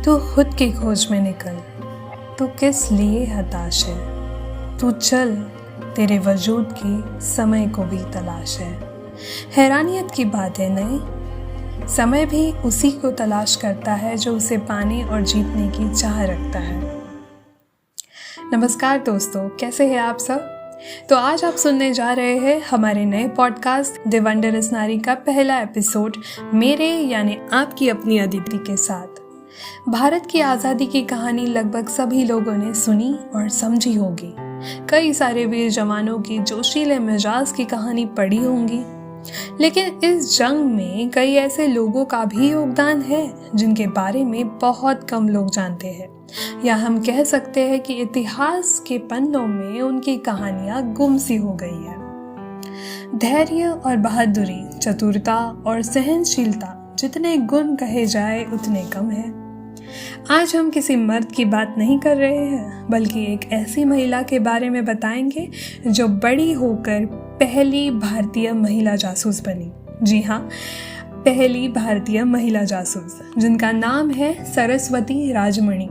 तू खुद की खोज में निकल, तू किस लिए हताश है। तू चल, तेरे वजूद की समय को भी तलाश है। हैरानियत की बात है नहीं, समय भी उसी को तलाश करता है जो उसे पाने और जीतने की चाह रखता है। नमस्कार दोस्तों, कैसे हैं आप सब? तो आज आप सुनने जा रहे हैं हमारे नए पॉडकास्ट द वंडरस नारी का पहला एपिसोड मेरे यानी आपकी अपनी अदिति के साथ। भारत की आज़ादी की कहानी लगभग सभी लोगों ने सुनी और समझी होगी। कई सारे वीर जवानों की जोशीले मिजाज की कहानी पढ़ी होंगी, लेकिन इस जंग में कई ऐसे लोगों का भी योगदान है जिनके बारे में बहुत कम लोग जानते हैं, या हम कह सकते हैं कि इतिहास के पन्नों में उनकी कहानियां गुम सी हो गई है। धैर्य और बहादुरी, चतुरता और सहनशीलता जितने गुण कहे जाए उतने कम है। आज हम किसी मर्द की बात नहीं कर रहे हैं, बल्कि एक ऐसी महिला के बारे में बताएंगे जो बड़ी होकर पहली भारतीय महिला जासूस बनी। जी हाँ, पहली भारतीय महिला जासूस, जिनका नाम है सरस्वती राजमणि।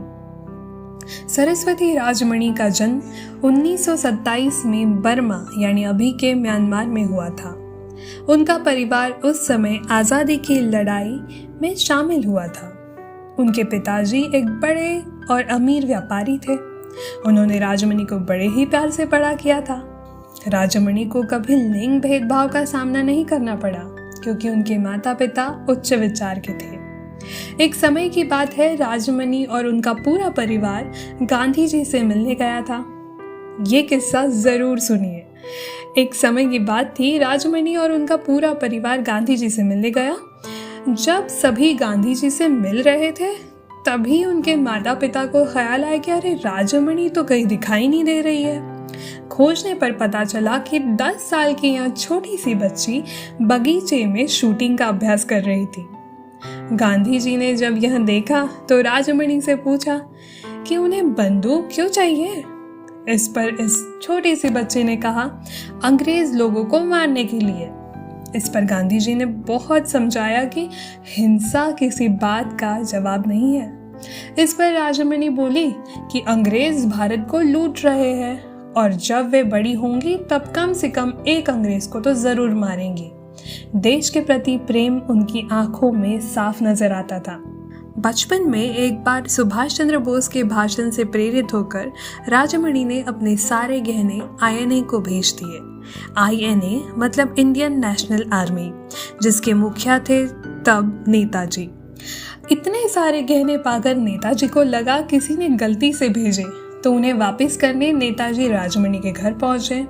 सरस्वती राजमणि का जन्म 1927 में बर्मा यानी अभी के म्यांमार में हुआ था। उनका परिवार उस समय आज़ादी की लड़ाई में शामिल हुआ था। उनके पिताजी एक बड़े और अमीर व्यापारी थे। उन्होंने राजमणि को बड़े ही प्यार से बड़ा किया था। राजमणि को कभी लिंग भेदभाव का सामना नहीं करना पड़ा, क्योंकि उनके माता पिता उच्च विचार के थे। एक समय की बात है, राजमणि और उनका पूरा परिवार गांधी जी से मिलने गया था। ये किस्सा जरूर सुनिए। एक समय की बात थी, राजमणि और उनका पूरा परिवार गांधी जी से मिलने गया। जब सभी गांधी जी से मिल रहे थे, तभी उनके माता पिता को ख्याल आया कि अरे राजमणि तो कहीं दिखाई नहीं दे रही है। खोजने पर पता चला कि 10 साल की यह छोटी सी बच्ची बगीचे में शूटिंग का अभ्यास कर रही थी। गांधी जी ने जब यह देखा तो राजमणि से पूछा कि उन्हें बंदूक क्यों चाहिए। इस पर इस छोटी सी बच्ची ने कहा, अंग्रेज लोगों को मारने के लिए। इस पर गांधी जी ने बहुत समझाया कि हिंसा किसी बात का जवाब नहीं है। इस पर राजमणि बोली कि अंग्रेज भारत को लूट रहे हैं और जब वे बड़ी होंगी तब कम से कम एक अंग्रेज को तो जरूर मारेंगी। देश के प्रति प्रेम उनकी आंखों में साफ नजर आता था। बचपन में एक बार सुभाष चंद्र बोस के भाषण से प्रेरित होकर राजमणि ने अपने सारे गहने आईएनए को भेज दिए। आईएनए मतलब इंडियन नेशनल आर्मी, जिसके मुखिया थे तब नेताजी। इतने सारे गहने पाकर नेताजी को लगा किसी ने गलती से भेजे, तो उन्हें वापस करने नेताजी राजमणि के घर पहुंचे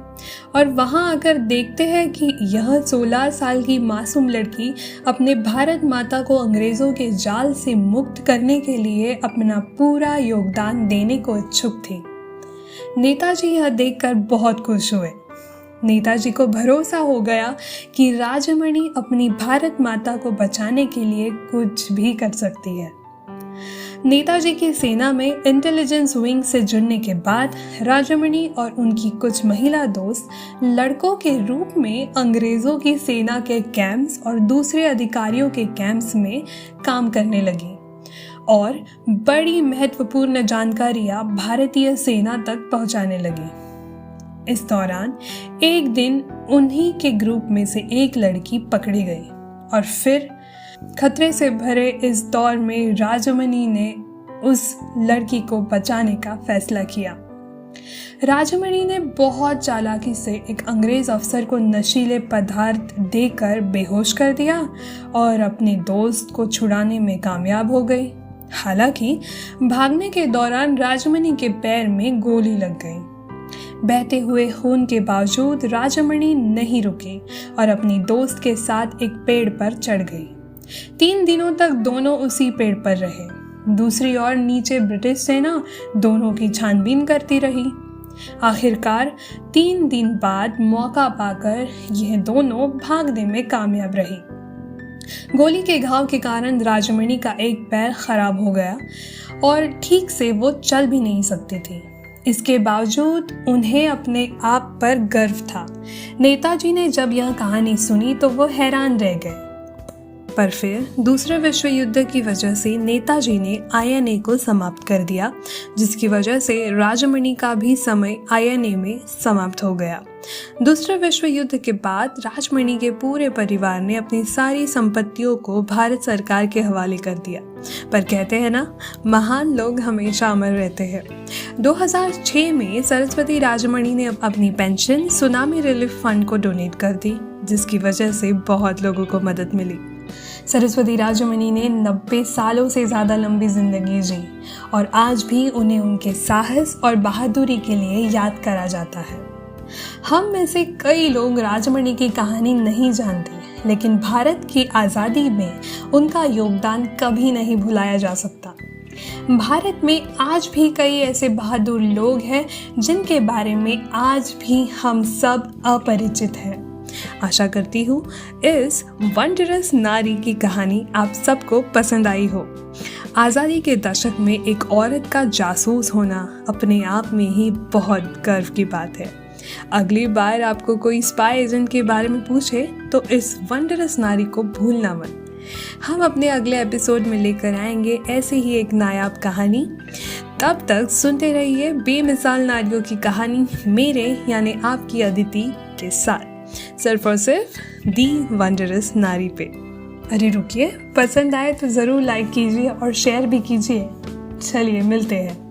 और वहां आकर देखते हैं कि यह 16 साल की मासूम लड़की अपने भारत माता को अंग्रेजों के जाल से मुक्त करने के लिए अपना पूरा योगदान देने को इच्छुक थी। नेताजी यह देखकर बहुत खुश हुए। नेताजी को भरोसा हो गया कि राजमणि अपनी भारत माता को बचाने के लिए कुछ भी कर सकती है। नेताजी की सेना में इंटेलिजेंस विंग से जुड़ने के बाद राजमणि और उनकी कुछ महिला दोस्त लड़कों के रूप में अंग्रेजों की सेना के कैंप्स और दूसरे अधिकारियों के कैंप्स में काम करने लगी और बड़ी महत्वपूर्ण जानकारियां भारतीय सेना तक पहुंचाने लगी। इस दौरान एक दिन उन्हीं के ग्रुप में से एक लड़की पकड़ी गई और फिर खतरे से भरे इस दौर में राजमणि ने उस लड़की को बचाने का फैसला किया। राजमणि ने बहुत चालाकी से एक अंग्रेज अफसर को नशीले पदार्थ देकर बेहोश कर दिया और अपने दोस्त को छुड़ाने में कामयाब हो गई। हालांकि भागने के दौरान राजमणि के पैर में गोली लग गई। बहते हुए खून के बावजूद राजमणि नहीं रुकी और अपनी दोस्त के साथ एक पेड़ पर चढ़ गई। 3 दिनों तक दोनों उसी पेड़ पर रहे। दूसरी ओर नीचे ब्रिटिश सेना दोनों की छानबीन करती रही। आखिरकार 3 दिन बाद मौका पाकर यह दोनों भागने में कामयाब रही। गोली के घाव के कारण राजमणि का एक पैर खराब हो गया और ठीक से वो चल भी नहीं सकती थी। इसके बावजूद उन्हें अपने आप पर गर्व था। नेताजी ने जब यह कहानी सुनी तो वो हैरान रह गए। पर फिर दूसरे विश्व युद्ध की वजह से नेताजी ने आईएनए को समाप्त कर दिया, जिसकी वजह से राजमणि का भी समय आईएनए में समाप्त हो गया। दूसरे विश्व युद्ध के बाद राजमणि के पूरे परिवार ने अपनी सारी संपत्तियों को भारत सरकार के हवाले कर दिया। पर कहते हैं ना, महान लोग हमेशा अमर रहते हैं। 2006 में सरस्वती राजमणि ने अपनी पेंशन सुनामी रिलीफ फंड को डोनेट कर दी, जिसकी वजह से बहुत लोगों को मदद मिली। सरस्वती राजमणि ने 90 सालों से ज़्यादा लंबी जिंदगी जी और आज भी उन्हें उनके साहस और बहादुरी के लिए याद करा जाता है। हम में से कई लोग राजमणि की कहानी नहीं जानते, लेकिन भारत की आज़ादी में उनका योगदान कभी नहीं भुलाया जा सकता। भारत में आज भी कई ऐसे बहादुर लोग हैं जिनके बारे में आज भी हम सब अपरिचित हैं। आशा करती हूँ इस वंडरस नारी की कहानी आप सबको पसंद आई हो। आज़ादी के दशक में एक औरत का जासूस होना अपने आप में ही बहुत गर्व की बात है। अगली बार आपको कोई स्पाई एजेंट के बारे में पूछे तो इस वंडरस नारी को भूलना मत। हम अपने अगले एपिसोड में लेकर आएंगे ऐसे ही एक नायाब कहानी। तब तक सुनते रहिए बेमिसाल नारियों की कहानी मेरे यानी आपकी अदिति के साथ, सिर्फ और सिर्फ दी वंडरस नारी पे। अरे रुकिए, पसंद आए तो ज़रूर लाइक कीजिए और शेयर भी कीजिए। चलिए मिलते हैं।